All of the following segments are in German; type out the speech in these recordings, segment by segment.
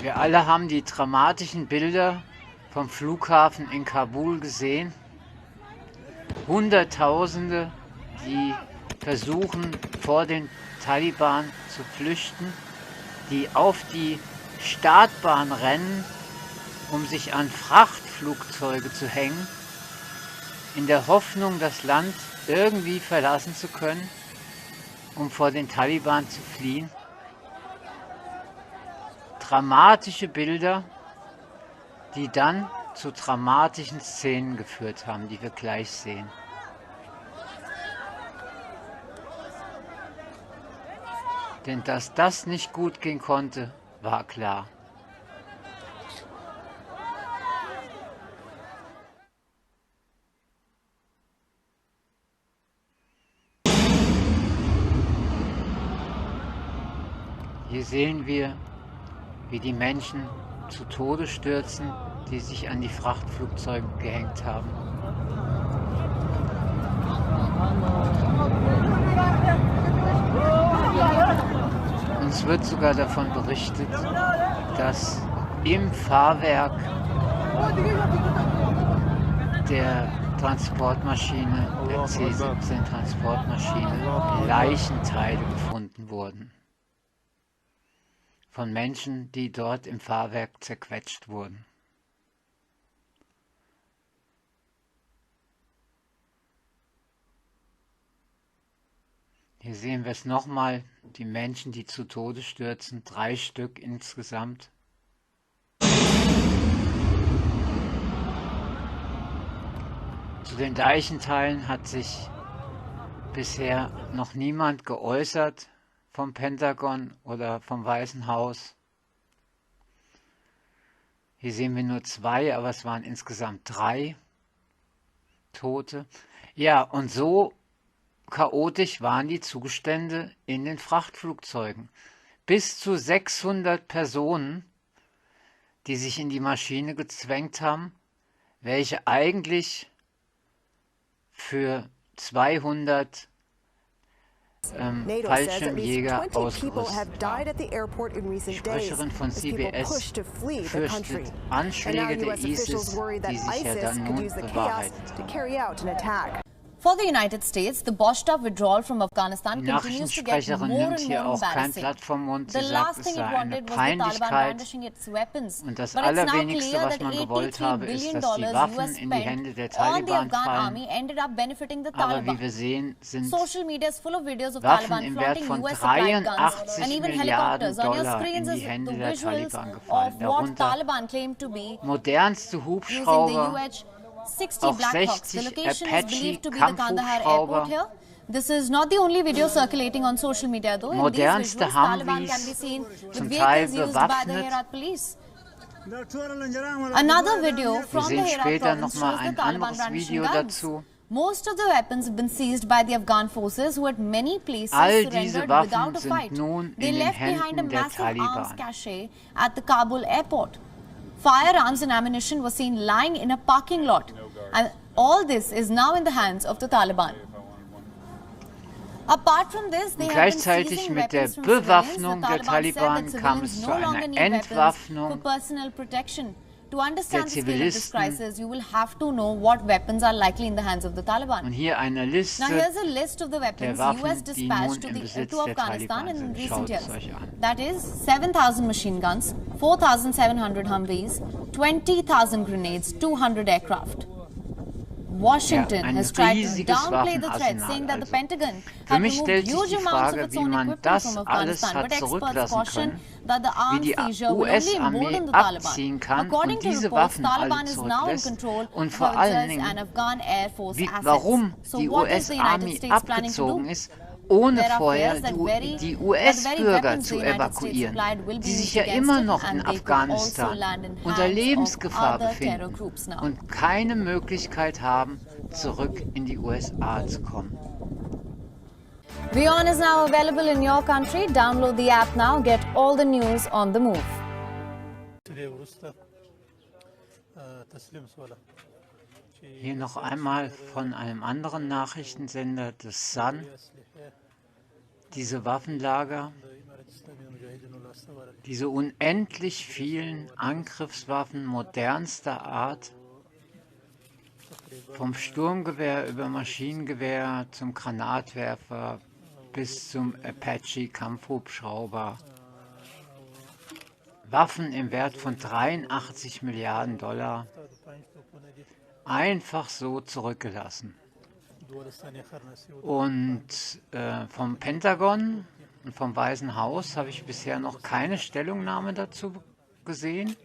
Wir alle haben die dramatischen Bilder vom Flughafen in Kabul gesehen. Hunderttausende, die versuchen, vor den Taliban zu flüchten, die auf die Startbahn rennen, um sich an Frachtflugzeuge zu hängen, in der Hoffnung, das Land irgendwie verlassen zu können, um vor den Taliban zu fliehen. Dramatische Bilder, die dann zu dramatischen Szenen geführt haben, die wir gleich sehen. Denn dass das nicht gut gehen konnte, war klar. Hier sehen wir, wie die Menschen zu Tode stürzen, die sich an die Frachtflugzeuge gehängt haben. Uns wird sogar davon berichtet, dass im Fahrwerk der Transportmaschine, der C-17-Transportmaschine, Leichenteile gefunden wurden. Von Menschen, die dort im Fahrwerk zerquetscht wurden. Hier sehen wir es nochmal, die Menschen, die zu Tode stürzen, 3 Stück insgesamt. Zu den Leichenteilen hat sich bisher noch niemand geäußert vom Pentagon oder vom Weißen Haus. Hier sehen wir nur 2, aber es waren insgesamt 3 Tote. Ja, und so chaotisch waren die Zustände in den Frachtflugzeugen. Bis zu 600 Personen, die sich in die Maschine gezwängt haben, welche eigentlich für 200 Fallschirmjäger ausgerüstet waren. Die Sprecherin von CBS fürchtet Anschläge der ISIS, die sich ja dann nun bewahrheiteten. For the United States, the botched-up withdrawal from Afghanistan Die continues to get Nachrichtensprecherin more nimmt and hier more auch kein embarrassing. Blatt vom Mund. The Sie last sagt, es thing sei it eine wanted was the Taliban Peinlichkeit. brandishing its weapons. Und das But it's now Allerwenigste, clear was that man gewollt $83 habe, ist, billion dass die Waffen US in die Hände der spent on the Taliban Afghan fallen. army ended up benefiting the Aber wie Taliban. wir sehen, sind Social media is full of videos of Waffen Taliban im Wert flaunting von US supplied guns 83 and even Milliarden helicopters. On your Dollar screens in is die the Hände der visuals Taliban of gefallen. what Darunter Taliban claimed to be modernste using the Hubschrauber, UH-60 auch Black Hawks. The 60 location is Apache believed to be the Kandahar airport Kampfhubschrauber, here. This is not the only video circulating on social media though. In these modernste visuals, Taliban can be Humvees, seen with zum Teil vehicles used by the bewaffnet. Herat police. Another video Wir from the sehen Herat später province nochmal shows the ein Taliban anderes brandishing Video guns. dazu. Most of the weapons have been seized by the Afghan forces who at many places All diese surrendered Waffen without a sind fight. nun They in den left behind a Händen der massive arms Taliban. cache at the Kabul airport. Firearms and ammunition were seen lying in a parking lot. And all this is now in the hands of the Taliban. Apart from this, they Und have been gleichzeitig seizing mit der weapons from civilians. Bewaffnung The der Taliban said Taliban that kam es civilians zu no longer einer need weapons for Entwaffnung personal protection. To understand the scale of this Zivilisten. crisis, you will have to know what weapons are likely in the hands of the Taliban. Und hier eine Liste Now here's a list of the der weapons Waffen, US die dispatched nun im Besitz to der Afghanistan Taliban in sind. recent Schaut years. es euch an. That is 7,000 machine guns, 4,700 Humvees, 20,000 grenades, 200 aircraft. Washington ein has tried to riesiges downplay the threat, Waffenarsenal saying that the also. Pentagon Für had mich removed stellt sich huge die amounts of Frage, its wie own man equipment das from alles Afghanistan. hat But experts zurücklassen caution können, that the wie arms die seizure will only US-Armee embolden the Taliban. abziehen kann According und to diese reports, Waffen alle Taliban is now in zurücklässt control und of vor allen howitzers and Dingen, Afghan Air Force assets. warum So die what is the United US-Armee States planning to do? abgezogen ist, ohne There are vorher fears that die the very US-Bürger weapons zu the United States evakuieren, supplied will be die sich used ja against immer it, noch in and they could also Afghanistan land in unter hands of Lebensgefahr other terror befinden groups now. und keine Möglichkeit haben, zurück in die USA zu kommen. WION is now available in your country. Download the app now. Get all the news on the move. Hier noch einmal von einem anderen Nachrichtensender, das Sun. Diese Waffenlager Diese unendlich vielen Angriffswaffen modernster Art, vom Sturmgewehr über Maschinengewehr zum Granatwerfer bis zum Apache-Kampfhubschrauber. Waffen im Wert von 83 Milliarden Dollar einfach so zurückgelassen. Und vom Pentagon und vom Weißen Haus habe ich bisher noch keine Stellungnahme dazu gesehen.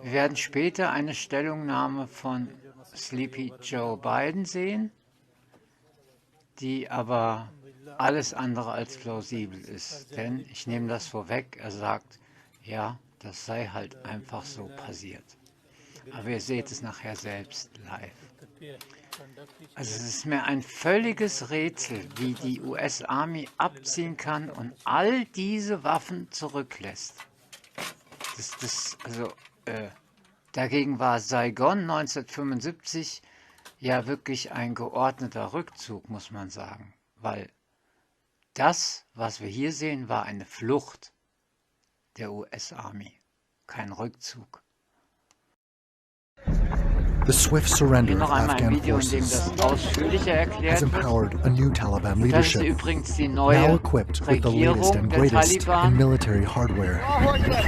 Wir werden später eine Stellungnahme von Sleepy Joe Biden sehen, die aber alles andere als plausibel ist. Denn, ich nehme das vorweg, er sagt, ja, das sei halt einfach so passiert. Aber ihr seht es nachher selbst live. Also es ist mir ein völliges Rätsel, wie die US-Army abziehen kann und all diese Waffen zurücklässt. Dagegen war Saigon 1975 ja wirklich ein geordneter Rückzug, muss man sagen. Weil das, was wir hier sehen, war eine Flucht der US-Army, kein Rückzug. The swift surrender Hier noch of einmal ein Afghan Video, in dem forces das ausführlicher has erklärt wird. empowered a new Taliban Das ist leadership, übrigens die now neue equipped with the latest Regierung and der greatest in Taliban. military hardware.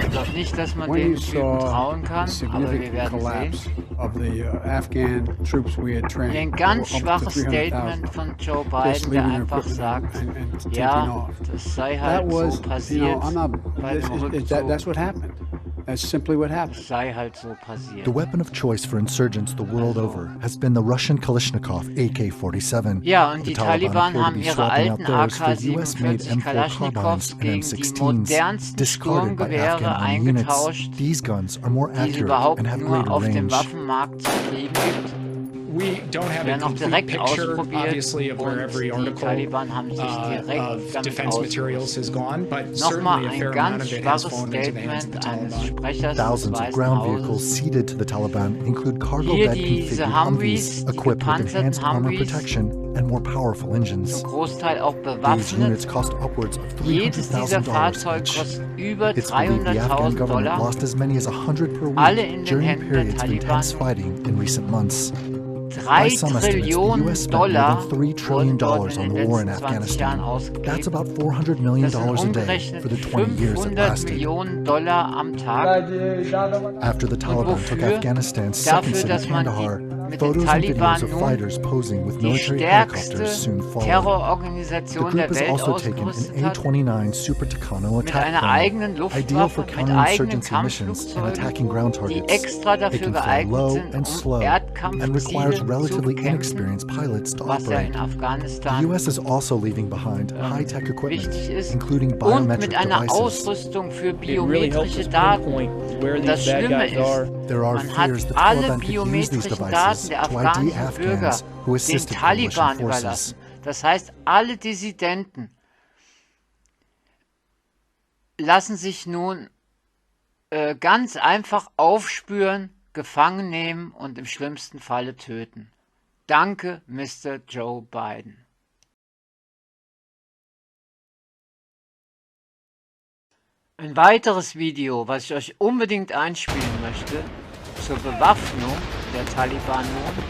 Ich glaube nicht, dass man When you den Typen saw trauen kann, the aber wir significant werden collapse sehen. of the Afghan troops we had trained, Hier ein there ganz were up to schwaches 300,000 Statement von Joe just Biden, der leaving their einfach equipment sagt, and taking ja, off. das sei That halt so was, passiert I'm not. bei dem Rückzug. That's what happened. That's simply what happened. Das sei halt so passiert. The weapon of choice for insurgents the world over has been the Russian Kalashnikov AK-47. Ja, und The die Taliban appear to haben be ihre swapping out alten theirs for US-made AK-47 M4 Kalaschnikows carbines and gegen die M16s, modernsten discarded by Sturmgewehre Afghan Army units. eingetauscht, These guns are more die es accurate überhaupt and have nur greater auf dem range. Waffenmarkt zu kriegen gibt. We don't have a Werden auch complete direkt picture, ausprobiert obviously, of where und every die article Taliban haben sich direkt of damit defense materials has gone, but Nochmal certainly a ein fair amount ganz of it has schwaches fallen into the hands of the Statement eines Taliban. Sprechers des Thousands of Weißen ground vehicles Hauses. ceded to the Taliban include cargo Hier bed diese configured Humvees, Humvees die equipped with gepanzerten enhanced armor Humvees, protection and more powerful engines. zum Großteil auch These bewaffnet. units cost upwards of Jedes dieser $300,000 Fahrzeuge each. kostet über It's believed the Afghan 300.000 government Dollar. lost as many as 100 per Alle week in den during Händen der periods of Taliban. intense fighting in recent months. 3 By some estimates, the Trillionen US spent more Dollar than $3 wurden trillion dort in on den the war in letzten 20 Jahren Afghanistan. That's ausgegeben. about $400 million Das sind a day umgerechnet for the 20 years it 500 lasted. Millionen Dollar am Tag. After the Taliban took wofür? Afghanistan's second Dafür, city, dass man Kandahar, mit den photos and Taliban videos of nun fighters posing with die military stärkste helicopters soon followed. The Terrororganisation der group has Welt also taken an ausgerüstet hat, A-29 Super Tucano mit attack einer plane, eigenen ideal for Luftwaffe, mit eigenen counterinsurgency missions and attacking Kampfflugzeugen, ground die targets. extra It dafür can fly geeignet low sind, and slow and requires Erdkampfziele relatively zu kämpfen, inexperienced pilots to was ja operate. in The Afghanistan US is also leaving behind high-tech equipment, wichtig ist, including und biometric mit einer devices. Ausrüstung für It really helps biometrische us Daten. pinpoint where Und das these bad Schlimme guys are. ist, There are man hat fears the alle Taliban could use these biometrischen devices Daten der to ID afghanischen Bürger Afghans who den assisted coalition Taliban forces. überlassen. Das heißt, alle Dissidenten lassen sich nun ganz einfach aufspüren, gefangen nehmen und im schlimmsten Falle töten. Danke, Mr. Joe Biden. Ein weiteres Video, was ich euch unbedingt einspielen möchte, zur Bewaffnung der Taliban nun,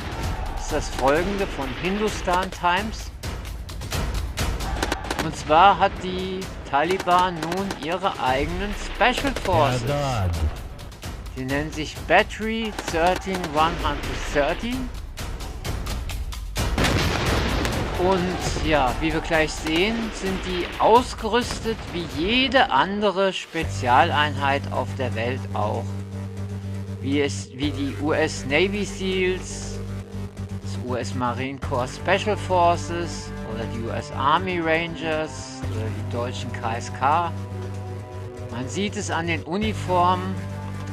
ist das folgende von Hindustan Times. Und zwar hat die Taliban nun ihre eigenen Special Forces. Sie nennen sich Battery 13130. Und ja, wie wir gleich sehen, sind die ausgerüstet wie jede andere Spezialeinheit auf der Welt auch. Wie die US Navy SEALs, das US Marine Corps Special Forces oder die US Army Rangers oder die deutschen KSK. Man sieht es an den Uniformen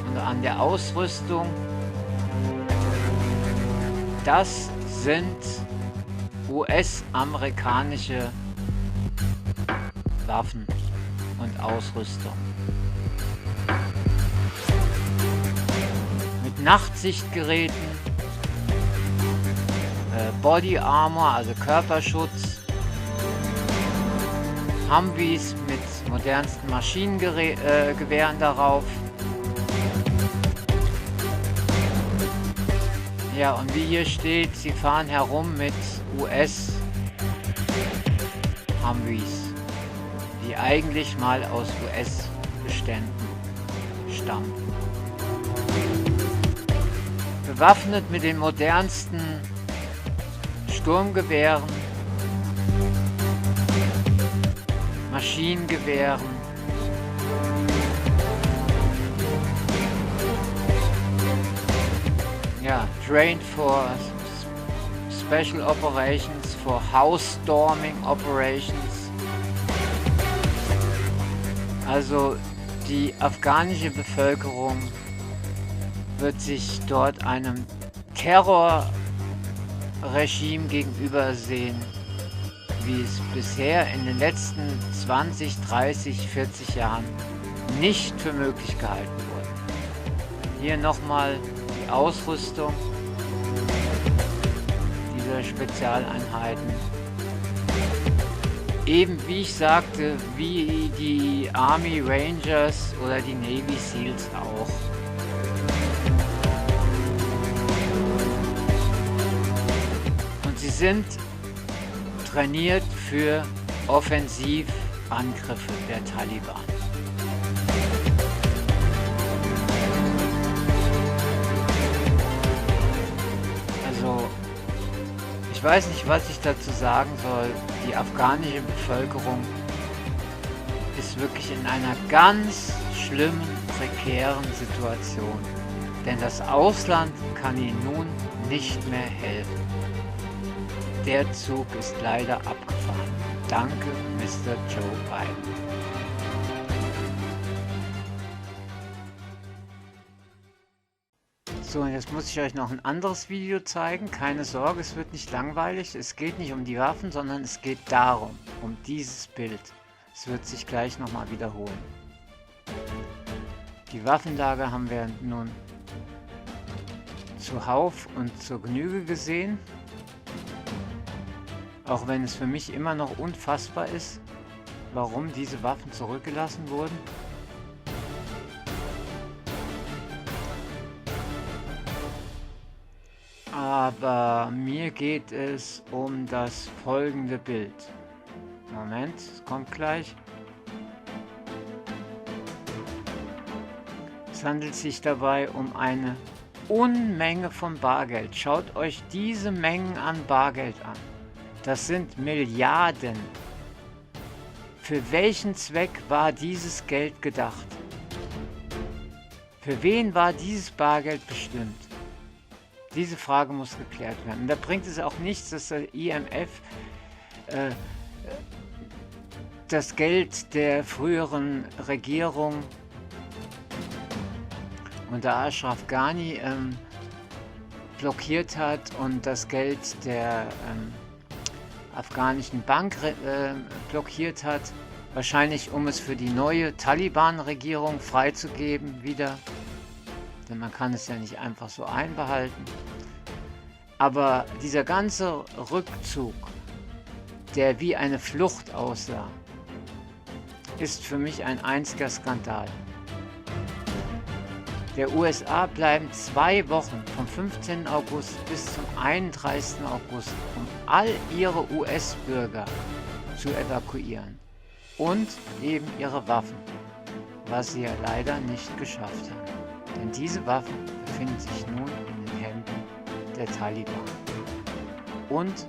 und an der Ausrüstung. Das sind US-amerikanische Waffen und Ausrüstung. Mit Nachtsichtgeräten, Body Armor, also Körperschutz, Humvees mit modernsten Maschinengewehren darauf. Ja, und wie hier steht, sie fahren herum mit US-Humvees, die eigentlich mal aus US-Beständen stammen. Bewaffnet mit den modernsten Sturmgewehren, Maschinengewehren, ja, trained for special operations, for house storming operations. Also die afghanische Bevölkerung wird sich dort einem Terrorregime gegenüber sehen, wie es bisher in den letzten 20, 30, 40 Jahren nicht für möglich gehalten wurde. Hier nochmal die Ausrüstung dieser Spezialeinheiten. Eben wie ich sagte, wie die Army Rangers oder die Navy Seals auch. Und sie sind trainiert für Offensivangriffe der Taliban. Also, ich weiß nicht, was ich dazu sagen soll. Die afghanische Bevölkerung ist wirklich in einer ganz schlimmen, prekären Situation. Denn das Ausland kann ihnen nun nicht mehr helfen. Der Zug ist leider abgefahren. Danke, Mr. Joe Biden. So, und jetzt muss ich euch noch ein anderes Video zeigen. Keine Sorge, es wird nicht langweilig. Es geht nicht um die Waffen, sondern es geht darum, um dieses Bild. Es wird sich gleich nochmal wiederholen. Die Waffenlager haben wir nun zuhauf und zur Genüge gesehen. Auch wenn es für mich immer noch unfassbar ist, warum diese Waffen zurückgelassen wurden. Aber mir geht es um das folgende Bild. Moment, es kommt gleich. Es handelt sich dabei um eine Unmenge von Bargeld. Schaut euch diese Mengen an Bargeld an. Das sind Milliarden. Für welchen Zweck war dieses Geld gedacht? Für wen war dieses Bargeld bestimmt? Diese Frage muss geklärt werden. Und da bringt es auch nichts, dass der IMF das Geld der früheren Regierung unter Ashraf Ghani blockiert hat und das Geld der afghanischen Bank blockiert hat. Wahrscheinlich, um es für die neue Taliban-Regierung freizugeben wieder. Denn man kann es ja nicht einfach so einbehalten. Aber dieser ganze Rückzug, der wie eine Flucht aussah, ist für mich ein einziger Skandal. Der USA bleiben 2 Wochen vom 15. August bis zum 31. August, um all ihre US-Bürger zu evakuieren und eben ihre Waffen, was sie ja leider nicht geschafft haben. Denn diese Waffen befinden sich nun in den Händen der Taliban und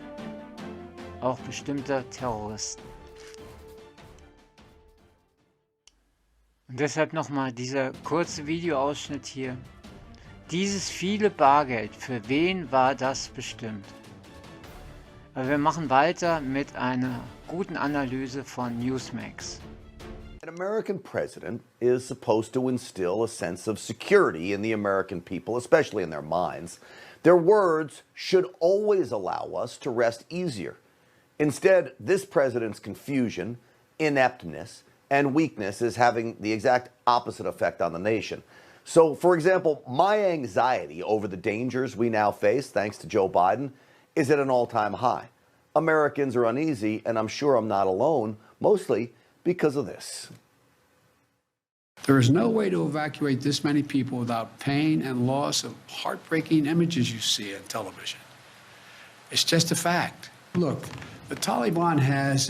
auch bestimmter Terroristen. Und deshalb nochmal dieser kurze Videoausschnitt hier. Dieses viele Bargeld, für wen war das bestimmt? Aber wir machen weiter mit einer guten Analyse von Newsmax. An American president is supposed to instill a sense of security in the American people, especially in their minds. Their words should always allow us to rest easier. Instead, this president's confusion, ineptness, and weakness is having the exact opposite effect on the nation. So, for example, my anxiety over the dangers we now face, thanks to Joe Biden, is at an all-time high. Americans are uneasy, and I'm sure I'm not alone, mostly because of this. There is no way to evacuate this many people without pain and loss of heartbreaking images you see on television. It's just a fact. Look, the Taliban has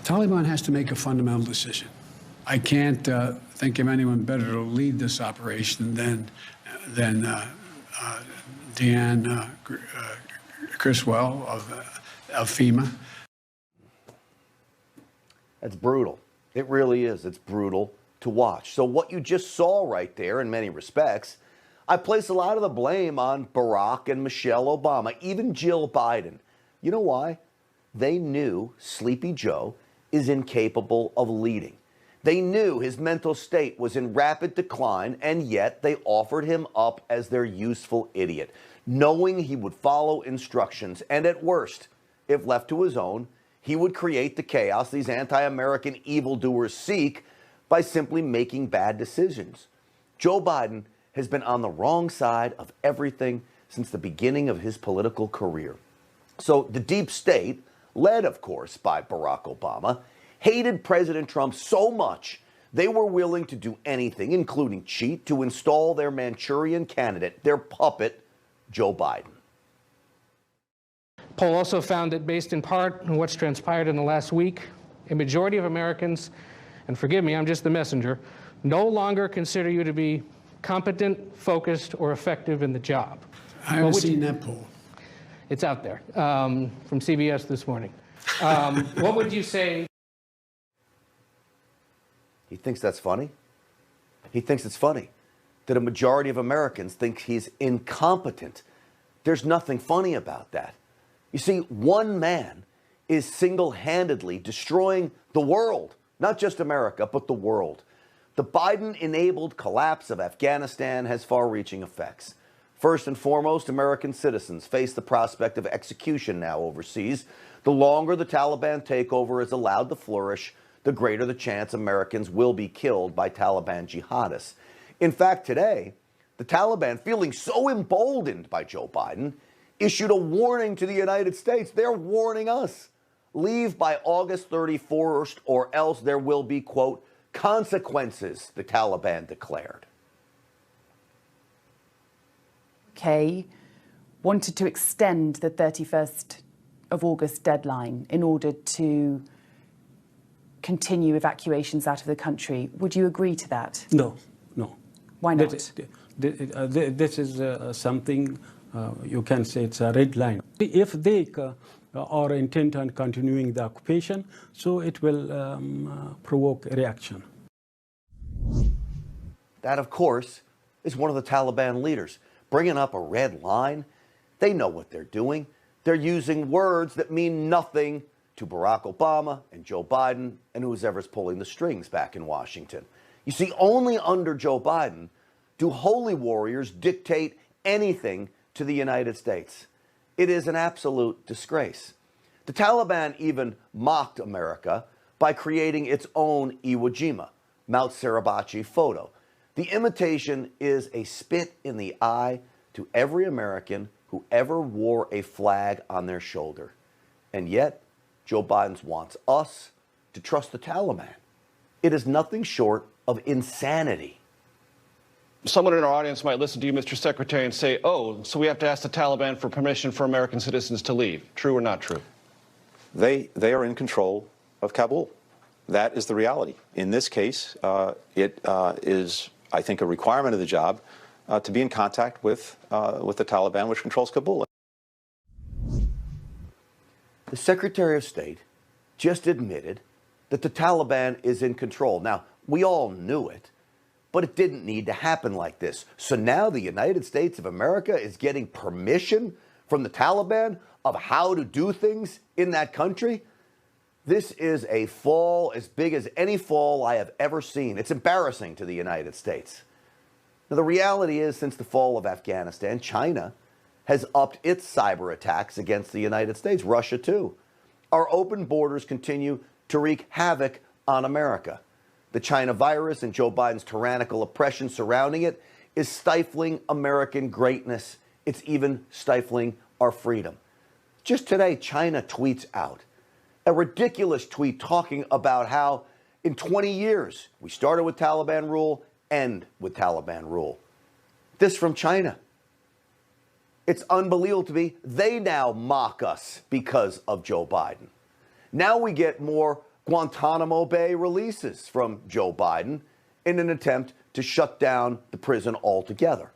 Taliban has to make a fundamental decision. I can't think of anyone better to lead this operation than Deanne Criswell of FEMA. That's brutal. It really is. It's brutal to watch. So what you just saw right there, in many respects, I place a lot of the blame on Barack and Michelle Obama, even Jill Biden. You know why? They knew Sleepy Joe is incapable of leading. They knew his mental state was in rapid decline, and yet they offered him up as their useful idiot, knowing he would follow instructions, and at worst, if left to his own, he would create the chaos these anti-American evildoers seek by simply making bad decisions. Joe Biden has been on the wrong side of everything since the beginning of his political career. So the deep state, led, of course, by Barack Obama, hated President Trump so much they were willing to do anything, including cheat, to install their Manchurian candidate, their puppet, Joe Biden. Poll also found that based in part on what's transpired in the last week, a majority of Americans, and forgive me, I'm just the messenger, no longer consider you to be competent, focused, or effective in the job. I haven't seen that poll. It's out there from CBS this morning. What would you say? He thinks that's funny? He thinks it's funny that a majority of Americans think he's incompetent. There's nothing funny about that. You see, one man is single-handedly destroying the world, not just America, but the world. The Biden-enabled collapse of Afghanistan has far-reaching effects. First and foremost, American citizens face the prospect of execution now overseas. The longer the Taliban takeover is allowed to flourish, the greater the chance Americans will be killed by Taliban jihadists. In fact, today, the Taliban, feeling so emboldened by Joe Biden, issued a warning to the United States. They're warning us. Leave by August 31st or else there will be, quote, consequences, the Taliban declared. UK wanted to extend the 31st of August deadline in order to continue evacuations out of the country. Would you agree to that? No. Why not? This is something you can say it's a red line. If they are intent on continuing the occupation, so it will provoke a reaction. That, of course, is one of the Taliban leaders. Bringing up a red line, they know what they're doing. They're using words that mean nothing to Barack Obama and Joe Biden and whoever's pulling the strings back in Washington. You see, only under Joe Biden do holy warriors dictate anything to the United States. It is an absolute disgrace. The Taliban even mocked America by creating its own Iwo Jima, Mount Suribachi photo. The imitation is a spit in the eye to every American who ever wore a flag on their shoulder. And yet, Joe Biden wants us to trust the Taliban. It is nothing short of insanity. Someone in our audience might listen to you, Mr. Secretary, and say, oh, so we have to ask the Taliban for permission for American citizens to leave. True or not true? They are in control of Kabul. That is the reality. In this case, it is, I think, a requirement of the job to be in contact with the Taliban, which controls Kabul. The Secretary of State just admitted that the Taliban is in control. Now, we all knew it, but it didn't need to happen like this. So now the United States of America is getting permission from the Taliban of how to do things in that country? This is a fall as big as any fall I have ever seen. It's embarrassing to the United States. Now, the reality is, since the fall of Afghanistan, China has upped its cyber attacks against the United States, Russia too. Our open borders continue to wreak havoc on America. The China virus and Joe Biden's tyrannical oppression surrounding it is stifling American greatness. It's even stifling our freedom. Just today, China tweets out a ridiculous tweet talking about how in 20 years, we started with Taliban rule, end with Taliban rule. This from China. It's unbelievable to me. They now mock us because of Joe Biden. Now we get more Guantanamo Bay releases from Joe Biden in an attempt to shut down the prison altogether.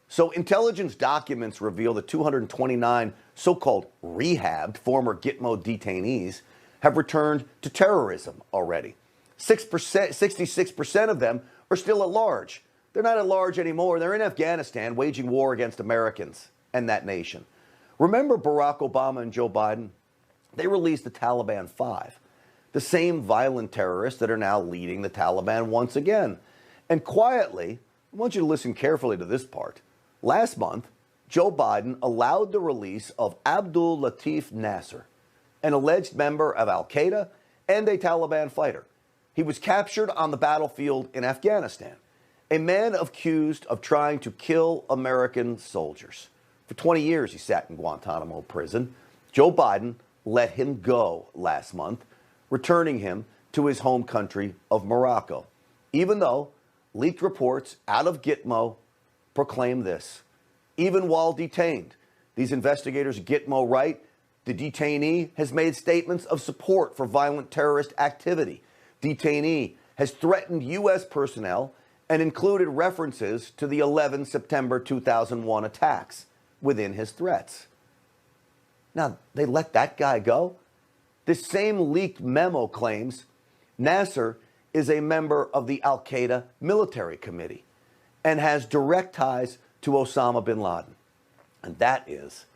So intelligence documents reveal that 229 so-called rehabbed former Gitmo detainees have returned to terrorism already. 66% of them are still at large. They're not at large anymore. They're in Afghanistan waging war against Americans and that nation. Remember Barack Obama and Joe Biden? They released the Taliban 5, the same violent terrorists that are now leading the Taliban once again. And quietly, I want you to listen carefully to this part. Last month, Joe Biden allowed the release of Abdul Latif Nasser, an alleged member of Al-Quaida and a Taliban fighter. He was captured on the battlefield in Afghanistan, a man accused of trying to kill American soldiers. For 20 years, he sat in Guantanamo prison. Joe Biden let him go last month, returning him to his home country of Morocco, even though leaked reports out of Gitmo proclaim this. Even while detained, these investigators at Gitmo write, the detainee has made statements of support for violent terrorist activity. Detainee has threatened U.S. personnel and included references to the 11 September 2001 attacks within his threats. Now, they let that guy go? This same leaked memo claims Nasser is a member of the Al-Qaeda military committee and has direct ties to Osama bin Laden. And that is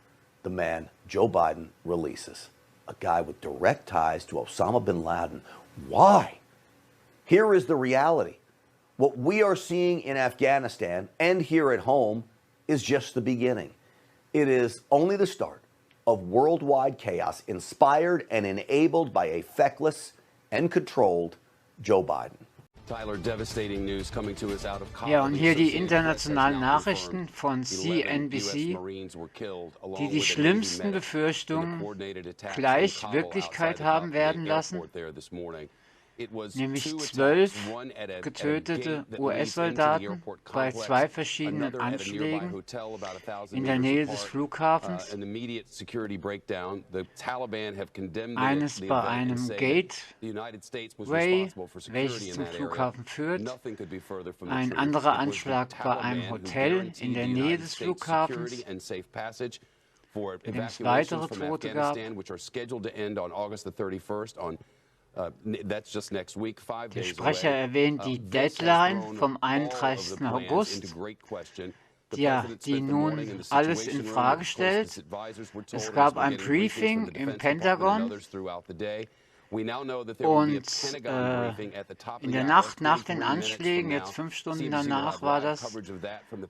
the man Joe Biden releases. A guy with direct ties to Osama bin Laden. Why? Here is the reality. What we are seeing in Afghanistan and here at home is just the beginning. It is only the start of worldwide chaos inspired and enabled by a feckless and controlled Joe Biden. Ja, und hier die internationalen Nachrichten von CNBC, die die schlimmsten Befürchtungen gleich Wirklichkeit haben werden lassen, nämlich 12 getötete US-Soldaten bei 2 verschiedenen Anschlägen in der Nähe des Flughafens, eines bei einem Gateway, welches zum Flughafen führt, ein anderer Anschlag bei einem Hotel in der Nähe des Flughafens, in dem es weitere Tote gab. Der Sprecher erwähnt die Deadline vom 31. August, die nun alles in Frage stellt. Es gab ein Briefing im Pentagon und in der Nacht nach den Anschlägen, jetzt 5 Stunden danach war das,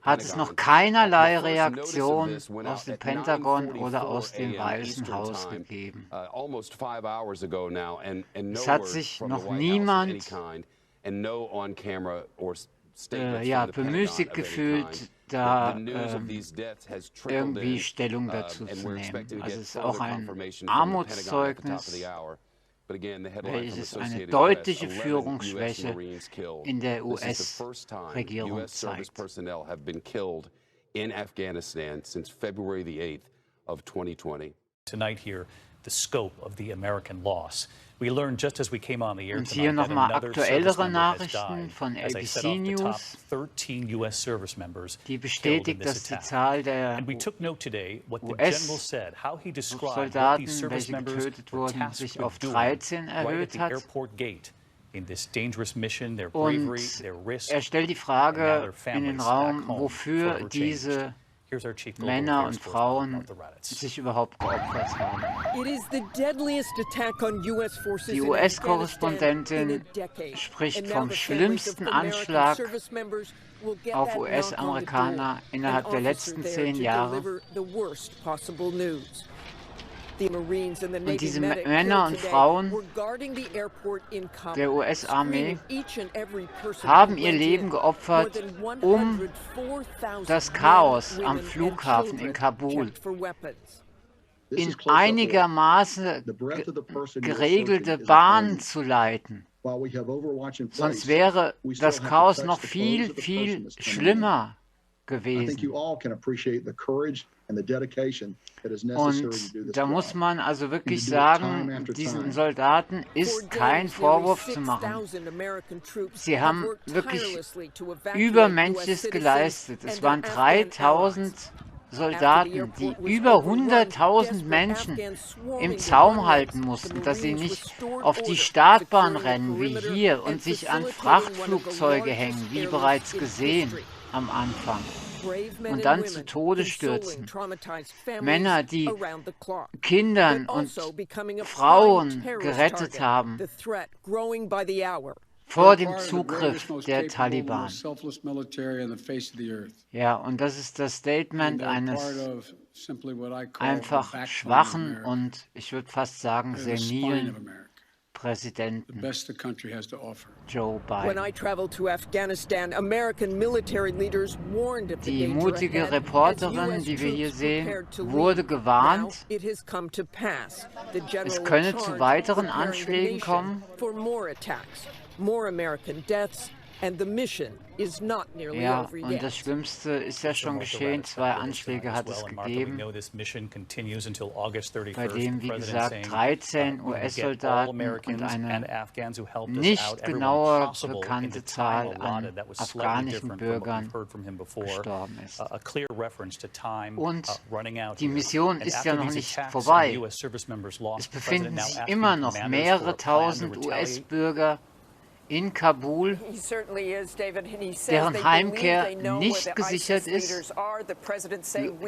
hat es noch keinerlei Reaktion aus dem Pentagon oder aus dem Weißen Haus gegeben. Es hat sich noch niemand bemüßigt gefühlt, da irgendwie Stellung dazu zu nehmen. Also es ist auch ein Armutszeugnis, welches eine deutliche Führungsschwäche in der US-Regierung zeigt. Tonight here, the scope of the American loss. We learned just as we came on the air Und hier tonight that nochmal another aktuellere service member has Nachrichten died. von As I said ABC off the top, News, 13 US service members die killed in bestätigt, this dass die attack. Zahl der And we took note today what the general said, how he described what US-Soldaten, these service welche members getötet were wurden, tasked sich with auf doing 13 right at erhöht the hat. airport gate in this dangerous mission, their bravery, Und their risk. er stellt die Frage in den Raum, wofür diese Männer und Frauen sich überhaupt geopfert haben. Die US-Korrespondentin spricht vom schlimmsten Anschlag auf US-Amerikaner innerhalb der letzten 10 Jahre. Und diese Männer und Frauen der US-Armee haben ihr Leben geopfert, um das Chaos am Flughafen in Kabul in einigermaßen geregelte Bahnen zu leiten. Sonst wäre das Chaos noch viel, viel schlimmer gewesen. Und da muss man also wirklich sagen, diesen Soldaten ist kein Vorwurf zu machen. Sie haben wirklich Übermenschliches geleistet. Es waren 3000 Soldaten, die über 100.000 Menschen im Zaum halten mussten, dass sie nicht auf die Startbahn rennen wie hier und sich an Frachtflugzeuge hängen, wie bereits gesehen am Anfang, und dann zu Tode stürzen. Männer, die Kindern und Frauen gerettet haben vor dem Zugriff der Taliban. Ja, und das ist das Statement eines einfach schwachen und ich würde fast sagen senilen Präsidenten Joe Biden. Die mutige Reporterin, die wir hier sehen, wurde gewarnt, es könne zu weiteren Anschlägen kommen. Ja, und das Schlimmste ist ja schon geschehen. 2 Anschläge hat es gegeben, bei dem, wie gesagt, 13 US-Soldaten und eine nicht genauer bekannte Zahl an afghanischen Bürgern gestorben ist. Und die Mission ist ja noch nicht vorbei. Es befinden sich immer noch mehrere tausend US-Bürger in Kabul, deren Heimkehr nicht gesichert ist.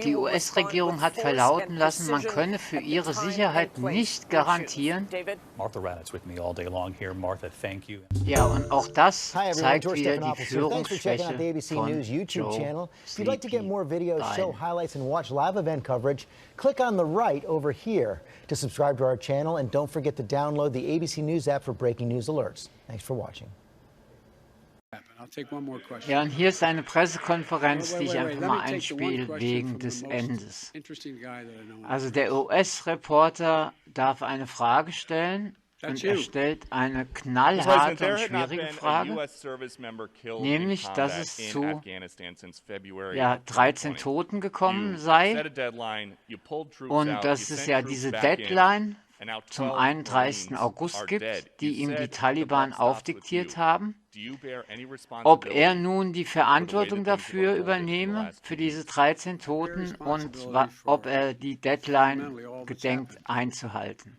Die US-Regierung hat verlauten lassen, man könne für ihre Sicherheit nicht garantieren. Ja, und auch das zeigt wieder die Führungsschwäche von Joe Biden. Click on the right over here to subscribe to our channel, and don't forget to download the ABC News app for breaking news alerts. Thanks for watching. Ja, und hier ist eine Pressekonferenz, die ich einfach mal einspiele wegen des Endes. Also der US-Reporter darf eine Frage stellen und er stellt eine knallharte und schwierige Frage, nämlich, dass es zu 13 Toten gekommen sei und dass es ja diese Deadline zum 31. August gibt, die ihm die Taliban aufdiktiert haben. Ob er nun die Verantwortung dafür übernehme, für diese 13 Toten, und ob er die Deadline gedenkt einzuhalten.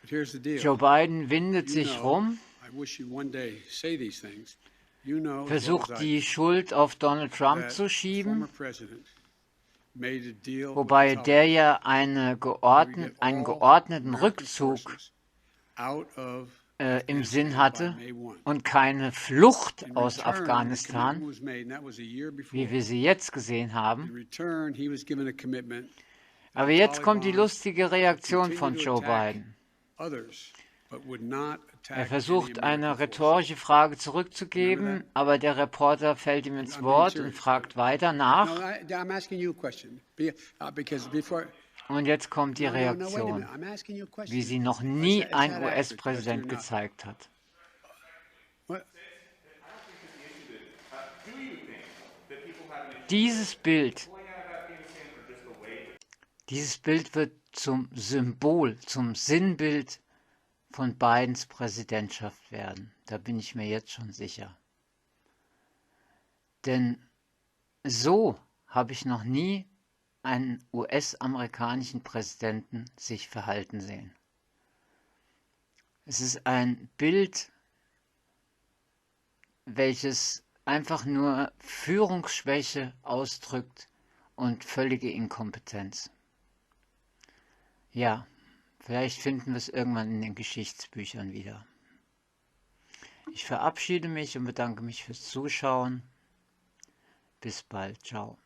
Joe Biden windet sich rum, versucht die Schuld auf Donald Trump zu schieben, wobei der ja einen geordneten Rückzug im Sinn hatte und keine Flucht aus Afghanistan, wie wir sie jetzt gesehen haben. Aber jetzt kommt die lustige Reaktion von Joe Biden. Er versucht, eine rhetorische Frage zurückzugeben, aber der Reporter fällt ihm ins Wort und fragt weiter nach. Und jetzt kommt die Reaktion, wie sie noch nie ein US-Präsident gezeigt hat. Dieses Bild wird zum Symbol, zum Sinnbild von Bidens Präsidentschaft werden. Da bin ich mir jetzt schon sicher. Denn so habe ich noch nie einen US-amerikanischen Präsidenten sich verhalten sehen. Es ist ein Bild, welches einfach nur Führungsschwäche ausdrückt und völlige Inkompetenz. Ja, vielleicht finden wir es irgendwann in den Geschichtsbüchern wieder. Ich verabschiede mich und bedanke mich fürs Zuschauen. Bis bald. Ciao.